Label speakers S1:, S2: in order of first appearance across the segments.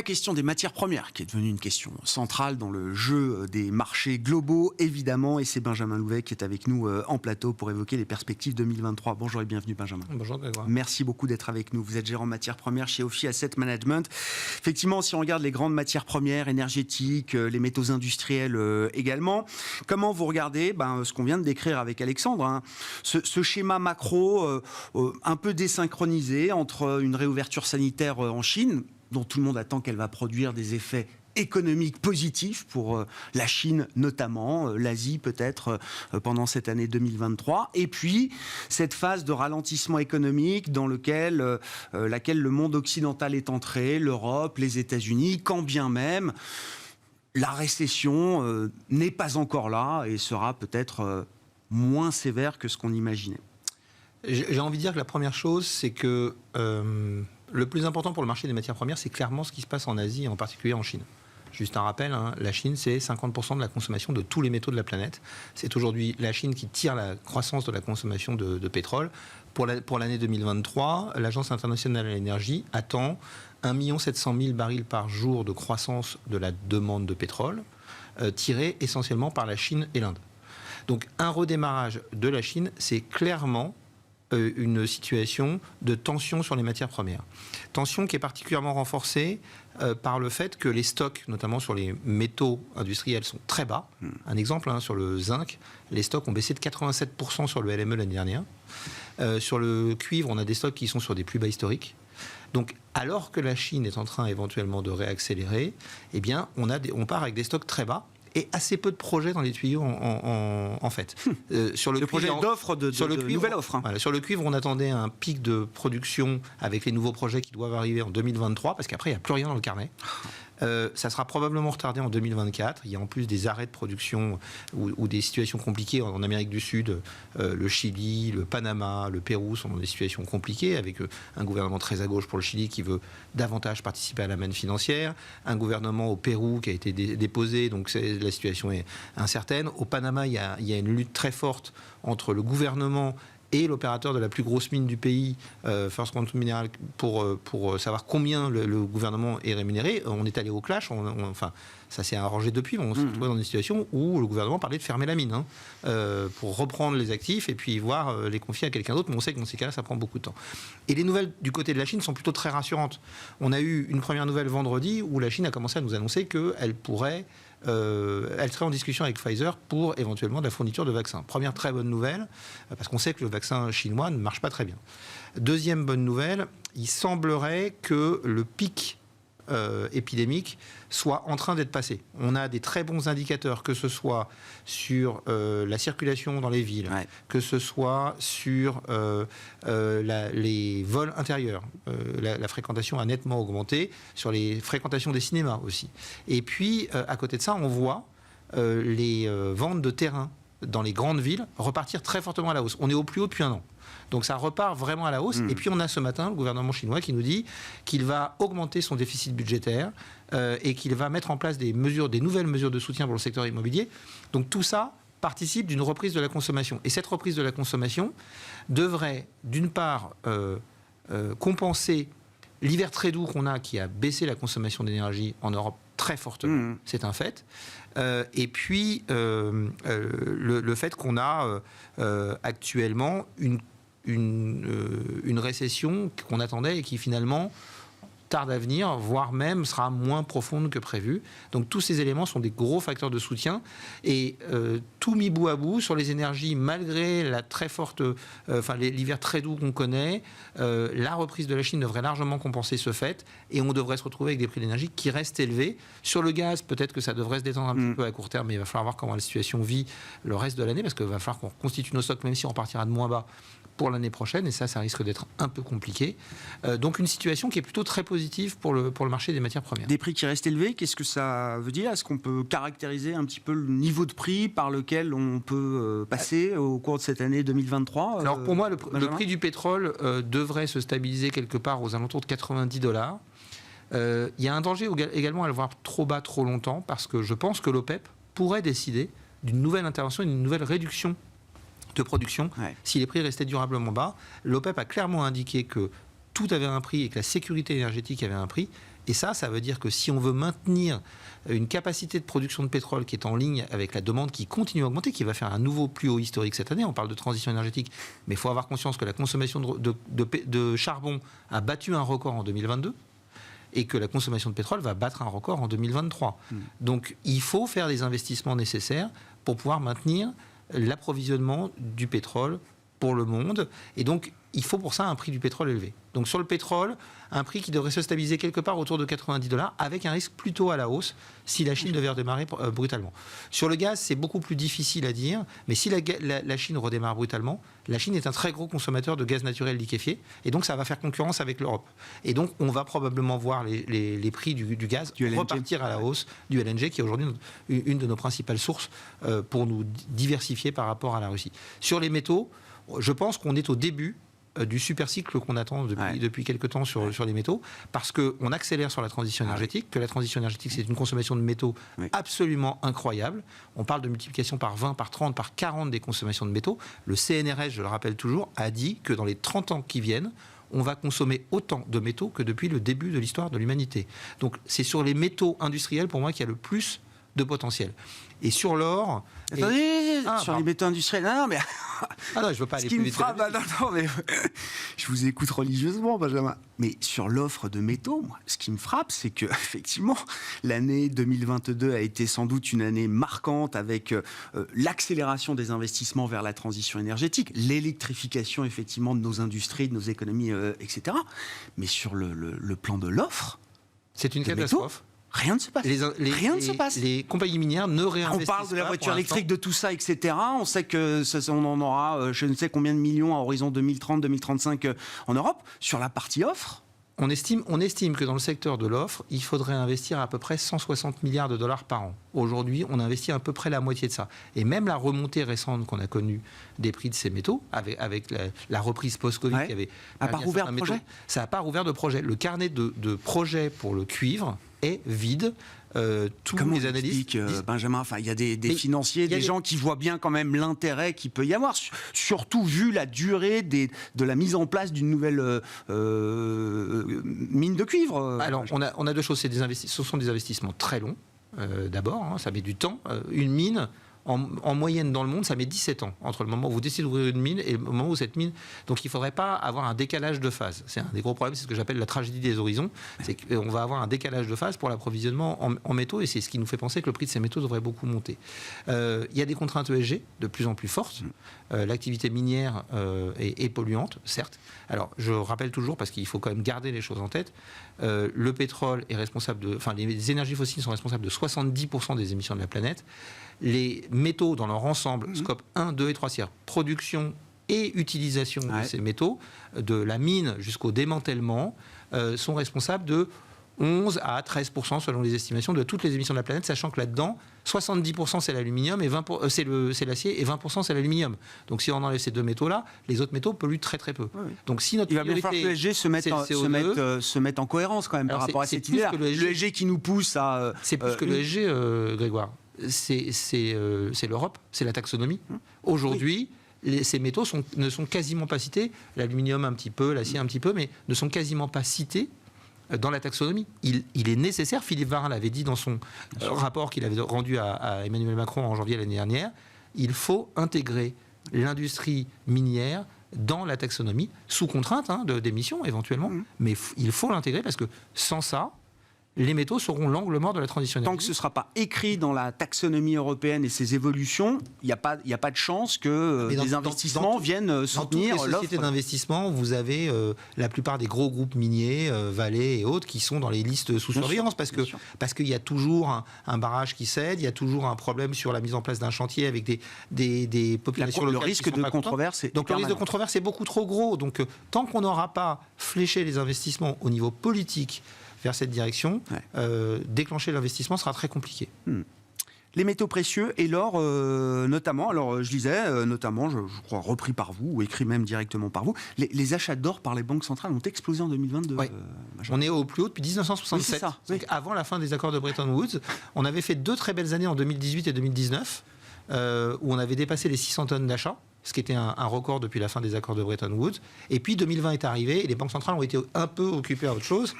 S1: question des matières premières, qui est devenue une question centrale dans le jeu des marchés globaux, évidemment, et c'est Benjamin Louvet qui est avec nous en plateau pour évoquer les perspectives 2023. Bonjour et bienvenue, Benjamin.
S2: Bonjour, Grégoire.
S1: Merci beaucoup d'être avec nous. Vous êtes gérant matières premières chez Ophi Asset Management. Effectivement, si on regarde les grandes matières premières, énergétiques, les métaux industriels également, comment vous regardez ce qu'on vient de décrire avec Alexandre, ce schéma macro un peu désynchronisé entre une réouverture sanitaire en Chine, dont tout le monde attend qu'elle va produire des effets économiques positifs pour la Chine notamment, l'Asie peut-être pendant cette année 2023, et puis cette phase de ralentissement économique dans laquelle le monde occidental est entré, l'Europe, les États-Unis, quand bien même la récession n'est pas encore là et sera peut-être moins sévère que ce qu'on imaginait.
S2: J'ai envie de dire que la première chose, c'est que le plus important pour le marché des matières premières, c'est clairement ce qui se passe en Asie et en particulier en Chine. Juste un rappel, la Chine, c'est 50% de la consommation de tous les métaux de la planète. C'est aujourd'hui la Chine qui tire la croissance de la consommation de pétrole. Pour l'année 2023, l'Agence internationale de l'énergie attend 1 700 000 barils par jour de croissance de la demande de pétrole, tirée essentiellement par la Chine et l'Inde. Donc un redémarrage de la Chine, c'est clairement une situation de tension sur les matières premières. Tension qui est particulièrement renforcée par le fait que les stocks, notamment sur les métaux industriels, sont très bas. Un exemple, sur le zinc, les stocks ont baissé de 87% sur le LME l'année dernière. Sur le cuivre, on a des stocks qui sont sur des plus bas historiques. Donc, alors que la Chine est en train éventuellement de réaccélérer, eh bien, on part avec des stocks très bas. Et assez peu de projets dans les tuyaux en fait. Sur le
S1: projet d'offre de nouvelle offre.
S2: Voilà, sur le cuivre, on attendait un pic de production avec les nouveaux projets qui doivent arriver en 2023, parce qu'après, il n'y a plus rien dans le carnet. Ça sera probablement retardé en 2024. Il y a en plus des arrêts de production ou des situations compliquées en Amérique du Sud. Le Chili, le Panama, le Pérou sont dans des situations compliquées, avec un gouvernement très à gauche pour le Chili qui veut davantage participer à la manne financière, un gouvernement au Pérou qui a été déposé, donc la situation est incertaine. Au Panama, il y a une lutte très forte entre le gouvernement et l'opérateur de la plus grosse mine du pays, First Quantum Mineral, pour savoir combien le gouvernement est rémunéré. On est allé au clash, enfin, ça s'est arrangé depuis, mais on s'est retrouvé dans une situation où le gouvernement parlait de fermer la mine, pour reprendre les actifs et puis voir les confier à quelqu'un d'autre, mais on sait que dans ces cas-là, ça prend beaucoup de temps. Et les nouvelles du côté de la Chine sont plutôt très rassurantes. On a eu une première nouvelle vendredi où la Chine a commencé à nous annoncer qu'elle elle serait en discussion avec Pfizer pour éventuellement de la fourniture de vaccins. Première très bonne nouvelle, parce qu'on sait que le vaccin chinois ne marche pas très bien. Deuxième bonne nouvelle, il semblerait que le pic épidémique soit en train d'être passé. On a des très bons indicateurs, que ce soit sur la circulation dans les villes, que ce soit sur les vols intérieurs. La fréquentation a nettement augmenté, sur les fréquentations des cinémas aussi. Et puis, à côté de ça, on voit les ventes de terrain dans les grandes villes repartir très fortement à la hausse. On est au plus haut depuis 1 an. Donc ça repart vraiment à la hausse. Et puis on a ce matin le gouvernement chinois qui nous dit qu'il va augmenter son déficit budgétaire et qu'il va mettre en place des nouvelles mesures de soutien pour le secteur immobilier. Donc tout ça participe d'une reprise de la consommation. Et cette reprise de la consommation devrait, d'une part, compenser l'hiver très doux qu'on a, qui a baissé la consommation d'énergie en Europe très fortement, c'est un fait. Et puis, le fait qu'on a actuellement une récession qu'on attendait et qui finalement tarde à venir, voire même sera moins profonde que prévu. Donc tous ces éléments sont des gros facteurs de soutien. Et tout mis bout à bout, sur les énergies, malgré la très forte, l'hiver très doux qu'on connaît, la reprise de la Chine devrait largement compenser ce fait. Et on devrait se retrouver avec des prix d'énergie qui restent élevés. Sur le gaz, peut-être que ça devrait se détendre un petit peu à court terme, mais il va falloir voir comment la situation vit le reste de l'année, parce qu'il va falloir qu'on constitue nos stocks, même si on partira de moins bas pour l'année prochaine, et ça risque d'être un peu compliqué. Donc une situation qui est plutôt très positive pour le marché des matières premières.
S1: Des prix qui restent élevés, qu'est-ce que ça veut dire? Est-ce qu'on peut caractériser un petit peu le niveau de prix par lequel on peut passer au cours de cette année 2023?
S2: Alors pour moi, le prix du pétrole devrait se stabiliser quelque part aux alentours de $90. Il y a un danger également à le voir trop bas trop longtemps, parce que je pense que l'OPEP pourrait décider d'une nouvelle intervention, d'une nouvelle réduction de production, si les prix restaient durablement bas. L'OPEP a clairement indiqué que tout avait un prix et que la sécurité énergétique avait un prix. Et ça veut dire que si on veut maintenir une capacité de production de pétrole qui est en ligne avec la demande qui continue à augmenter, qui va faire un nouveau plus haut historique cette année, on parle de transition énergétique, mais il faut avoir conscience que la consommation de charbon a battu un record en 2022 et que la consommation de pétrole va battre un record en 2023. Donc il faut faire les investissements nécessaires pour pouvoir maintenir l'approvisionnement du pétrole pour le monde. Et donc, il faut pour ça un prix du pétrole élevé. Donc, sur le pétrole, un prix qui devrait se stabiliser quelque part autour de $90, avec un risque plutôt à la hausse si la Chine devait redémarrer brutalement. Sur le gaz, c'est beaucoup plus difficile à dire, mais si la Chine redémarre brutalement, la Chine est un très gros consommateur de gaz naturel liquéfié, et donc ça va faire concurrence avec l'Europe. Et donc, on va probablement voir les prix du gaz repartir à la hausse, du LNG, qui est aujourd'hui une de nos principales sources pour nous diversifier par rapport à la Russie. Sur les métaux, je pense qu'on est au début du super cycle qu'on attend depuis quelques temps sur les métaux, parce qu'on accélère sur la transition énergétique, que la transition énergétique, c'est une consommation de métaux absolument incroyable. On parle de multiplication par 20, par 30, par 40 des consommations de métaux. Le CNRS, je le rappelle toujours, a dit que dans les 30 ans qui viennent, on va consommer autant de métaux que depuis le début de l'histoire de l'humanité. Donc c'est sur les métaux industriels, pour moi, qu'il y a le plus de potentiel. Et sur l'or...
S1: Attendez, sur les métaux industriels... Non, mais...
S2: Ah non, je veux pas aller plus vite.
S1: Non, mais je vous écoute religieusement, Benjamin. Mais sur l'offre de métaux, moi, ce qui me frappe, c'est que effectivement, l'année 2022 a été sans doute une année marquante avec l'accélération des investissements vers la transition énergétique, l'électrification effectivement de nos industries, de nos économies, etc. Mais sur le plan de l'offre,
S2: c'est une catastrophe.
S1: Rien ne se passe. Rien ne se passe.
S2: Les compagnies minières ne réinvestissent pas.
S1: On parle de la voiture électrique, de tout ça, etc. On sait que on en aura je ne sais combien de millions à horizon 2030-2035 en Europe. Sur la partie offre,
S2: on estime que dans le secteur de l'offre, il faudrait investir à peu près 160 milliards de dollars par an. Aujourd'hui, on investit à peu près la moitié de ça. Et même la remontée récente qu'on a connue des prix de ces métaux, avec la reprise post-Covid qui avait...
S1: Ça n'a pas rouvert de projet ?
S2: Ça n'a pas rouvert de projet. Le carnet de projets pour le cuivre est vide. Tous les analystes disent...
S1: Benjamin, il y a des financiers, des gens qui voient bien quand même l'intérêt qu'il peut y avoir, surtout vu la durée de la mise en place d'une nouvelle mine de cuivre.
S2: Alors, on a deux choses. Ce sont des investissements très longs, d'abord, ça met du temps. Une mine, en moyenne dans le monde, ça met 17 ans entre le moment où vous décidez d'ouvrir une mine et le moment où cette mine... Donc il ne faudrait pas avoir un décalage de phase. C'est un des gros problèmes, c'est ce que j'appelle la tragédie des horizons. C'est qu'on va avoir un décalage de phase pour l'approvisionnement en métaux, et c'est ce qui nous fait penser que le prix de ces métaux devrait beaucoup monter. Il y a des contraintes ESG de plus en plus fortes. L'activité minière est polluante, certes. Alors je rappelle toujours, parce qu'il faut quand même garder les choses en tête, le pétrole est responsable de... Enfin, les énergies fossiles sont responsables de 70% des émissions de la planète. Les métaux dans leur ensemble, scope 1, 2 et 3 tiers, production et utilisation de ces métaux, de la mine jusqu'au démantèlement, sont responsables de 11 à 13% selon les estimations de toutes les émissions de la planète, sachant que là-dedans, 70% c'est l'aluminium, et c'est l'acier, et 20% c'est l'aluminium. Donc si on enlève ces deux métaux-là, les autres métaux polluent très très peu. Oui. Donc si notre
S1: il va bien falloir que l'ESG se mette en cohérence quand même. Alors par rapport à cette idée-là. L'ESG qui nous pousse à...
S2: C'est plus que l'ESG, Grégoire. C'est l'Europe, c'est la taxonomie. Aujourd'hui, ces métaux ne sont quasiment pas cités, l'aluminium un petit peu, l'acier un petit peu, mais ne sont quasiment pas cités dans la taxonomie. Il est nécessaire, Philippe Varin l'avait dit dans son rapport qu'il avait rendu à Emmanuel Macron en janvier l'année dernière, il faut intégrer l'industrie minière dans la taxonomie, sous contrainte d'émissions éventuellement, mais il faut l'intégrer parce que sans ça, les métaux seront l'angle mort de la transition énergétique.
S1: Tant que ce ne sera pas écrit dans la taxonomie européenne et ses évolutions, il n'y a pas de chance que des investissements viennent soutenir l'offre.
S2: Dans toutes les sociétés d'investissement, vous avez la plupart des gros groupes miniers, Vale et autres, qui sont dans les listes sous surveillance, parce qu'il y a toujours un barrage qui cède, il y a toujours un problème sur la mise en place d'un chantier avec des populations locales.
S1: Le risque de controverse est
S2: donc le risque de controverse est beaucoup trop gros. Donc tant qu'on n'aura pas fléché les investissements au niveau politique vers cette direction, déclencher l'investissement sera très compliqué.
S1: Les métaux précieux et l'or notamment, alors je disais notamment, je crois repris par vous, ou écrit même directement par vous, les achats d'or par les banques centrales ont explosé en 2022.
S2: On est au plus haut depuis 1967, donc avant la fin des accords de Bretton Woods. On avait fait 2 très belles années en 2018 et 2019, où on avait dépassé les 600 tonnes d'achats, ce qui était un record depuis la fin des accords de Bretton Woods. Et puis 2020 est arrivé et les banques centrales ont été un peu occupées à autre chose.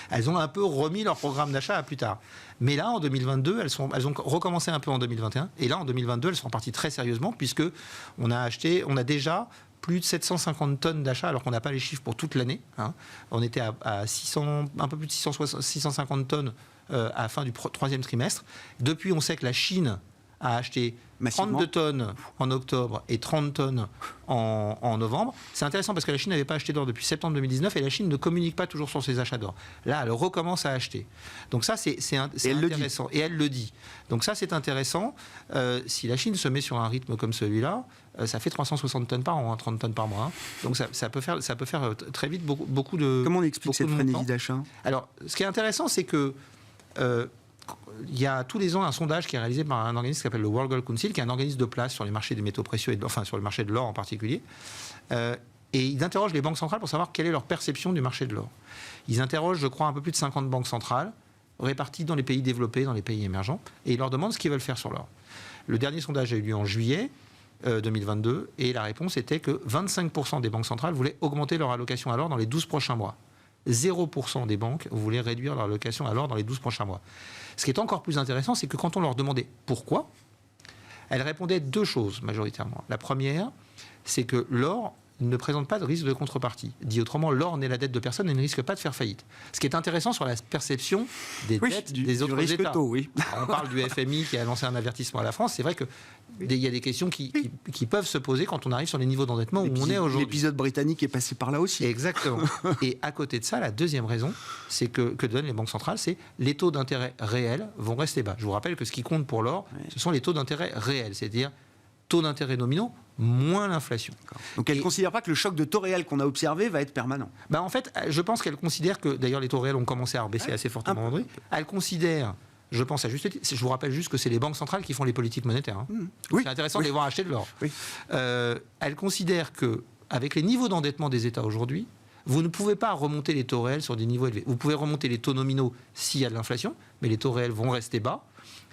S2: Elles ont un peu remis leur programme d'achat à plus tard. Mais là, en 2022, elles ont recommencé un peu en 2021. Et là, en 2022, elles sont parties très sérieusement puisque on a déjà plus de 750 tonnes d'achats, alors qu'on n'a pas les chiffres pour toute l'année. Hein. On était à 600, un peu plus de 650 tonnes à la fin du troisième trimestre. Depuis, on sait que la Chine a acheté massivement 32 tonnes en octobre et 30 tonnes en novembre. C'est intéressant parce que la Chine n'avait pas acheté d'or depuis septembre 2019 et la Chine ne communique pas toujours sur ses achats d'or. Là, elle recommence à acheter. Donc ça, c'est intéressant. Et elle le dit. Donc ça, c'est intéressant. Si la Chine se met sur un rythme comme celui-là, ça fait 360 tonnes par an, 30 tonnes par mois. Hein. Donc ça peut faire très vite beaucoup de...
S1: Comment on explique cette frénésie d'achat ?
S2: Alors, ce qui est intéressant, c'est que il y a tous les ans un sondage qui est réalisé par un organisme qui s'appelle le World Gold Council, qui est un organisme de place sur les marchés des métaux précieux, enfin sur le marché de l'or en particulier. Et ils interrogent les banques centrales pour savoir quelle est leur perception du marché de l'or. Ils interrogent, je crois, un peu plus de 50 banques centrales, réparties dans les pays développés, dans les pays émergents, et ils leur demandent ce qu'ils veulent faire sur l'or. Le dernier sondage a eu lieu en juillet 2022, et la réponse était que 25% des banques centrales voulaient augmenter leur allocation à l'or dans les 12 prochains mois. 0% des banques voulaient réduire leur allocation à l'or dans les 12 prochains mois. Ce qui est encore plus intéressant, c'est que quand on leur demandait pourquoi, elles répondaient deux choses majoritairement. La première, c'est que l'or ne présente pas de risque de contrepartie. Dit autrement, l'or n'est la dette de personne et ne risque pas de faire faillite. Ce qui est intéressant sur la perception des dettes des autres États.
S1: Tôt, oui.
S2: On parle du FMI qui a lancé un avertissement à la France. C'est vrai qu'il y a des questions qui peuvent se poser quand on arrive sur les niveaux d'endettement où on est aujourd'hui.
S1: L'épisode britannique est passé par là aussi.
S2: Exactement. Et à côté de ça, la deuxième raison, c'est que donnent les banques centrales, c'est les taux d'intérêt réels vont rester bas. Je vous rappelle que ce qui compte pour l'or, ce sont les taux d'intérêt réels, c'est-à-dire taux d'intérêt nominaux moins l'inflation.
S1: Donc elle ne considère pas que le choc de taux réel qu'on a observé va être permanent.
S2: En fait, je pense qu'elle considère que, d'ailleurs les taux réels ont commencé à rebaisser assez fortement aujourd'hui, elle considère, je pense à juste titre, je vous rappelle juste que c'est les banques centrales qui font les politiques monétaires. Hein. Oui. C'est intéressant de les voir acheter de l'or. Oui. Elle considère qu'avec les niveaux d'endettement des États aujourd'hui, vous ne pouvez pas remonter les taux réels sur des niveaux élevés. Vous pouvez remonter les taux nominaux s'il y a de l'inflation, mais les taux réels vont rester bas.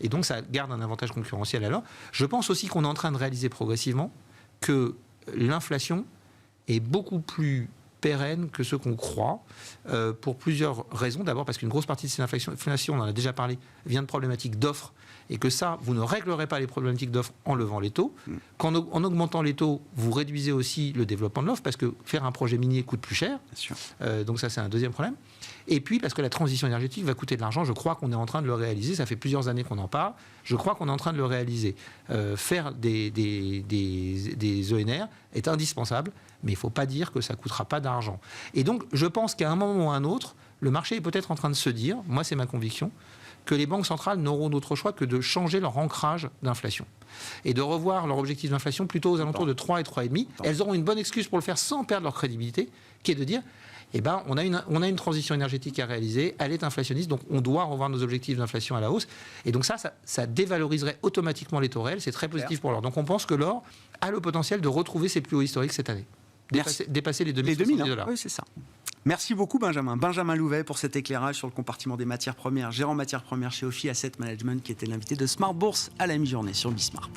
S2: Et donc ça garde un avantage concurrentiel alors. Je pense aussi qu'on est en train de réaliser progressivement que l'inflation est beaucoup plus pérenne que ce qu'on croit, pour plusieurs raisons. D'abord parce qu'une grosse partie de cette inflation, on en a déjà parlé, vient de problématiques d'offres, et que ça, vous ne réglerez pas les problématiques d'offres en levant les taux. En augmentant les taux, vous réduisez aussi le développement de l'offre, parce que faire un projet minier coûte plus cher. Bien sûr. Donc ça, c'est un deuxième problème. Et puis, parce que la transition énergétique va coûter de l'argent, je crois qu'on est en train de le réaliser. Ça fait plusieurs années qu'on en parle. Je crois qu'on est en train de le réaliser. Faire des ENR est indispensable, mais il ne faut pas dire que ça ne coûtera pas d'argent. Et donc, je pense qu'à un moment ou à un autre, le marché est peut-être en train de se dire, moi c'est ma conviction, que les banques centrales n'auront d'autre choix que de changer leur ancrage d'inflation et de revoir leur objectif d'inflation plutôt aux alentours de 3 et 3,5. Elles auront une bonne excuse pour le faire sans perdre leur crédibilité, qui est de dire on a une transition énergétique à réaliser, elle est inflationniste, donc on doit revoir nos objectifs d'inflation à la hausse. Et donc ça dévaloriserait automatiquement les taux réels, c'est très positif pour l'or. Donc on pense que l'or a le potentiel de retrouver ses plus hauts historiques cette année. Dépasser les 2000 $.
S1: Oui, c'est ça. Merci beaucoup Benjamin. Benjamin Louvet pour cet éclairage sur le compartiment des matières premières, gérant matières premières chez Ophi Asset Management, qui était l'invité de Smart Bourse à la mi-journée sur Bismart.